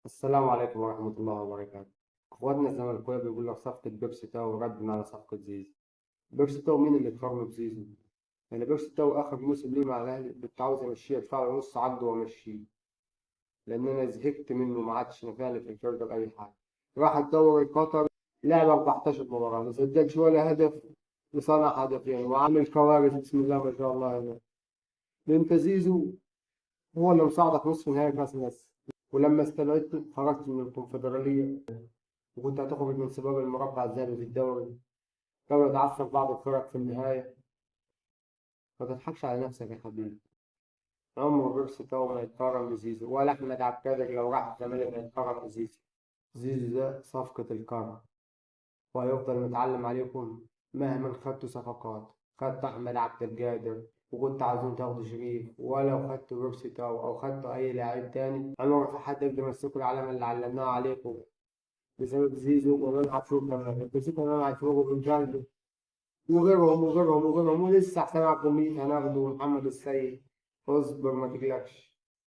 السلام عليكم ورحمة الله وبركاته. اخواتنا الزملكاوية بيقول لك صفقة بيرسي تاو رد على صفقة زيزو. بيرسي تاو مين اللي اتقارنه بزيزو؟ يعني بيرسي تاو آخر موسم ليه مع الأهلي كنت عاوز أمشيه أدفع له نص عقده وأمشيه، لأن أنا زهقت منه ما عادش نافعني في الفرقة بأي حاجة. راح الدوري القطري، لعب 14 مباراة ما سجلش ولا هدف، وصنع هدفين وعامل كوارث بسم الله ما شاء الله يعني. أنت زيزو هو اللي مساعدك نصف نهائي كأس مصر، ولما استبعدته خرجت من الكونفدرالية وكنت هتخرج من سباق المربع الذهبي في الدوري. لو يتعثر بعض الفرق في النهاية. ما تضحكش على نفسك يا حبيبي. عمر بيرسي تاو ما يتقارن بزيزو، ولا أحمد عبد القادر لو راح الزمالك ما يتقارن بزيزو. زيزو ده صفقة القرن، وهيفضل متعلم عليكم مهما خدتوا صفقات. خدت أحمد عبد القادر وكنت عايزين تاخدوا شريف، ولو خدتوا بيرسي تاو أو خدتوا أي لاعب تاني عمر في حد يقدر يمسكوا العلم اللي علمناه عليكم بسبب زيزو وإمام عاشور. كمان مسكوا إمام عاشور وبن جالدو وغيرهم ولسه حسام عبد المجيد هناخده ومحمد السيد. اصبر ما تقلقش.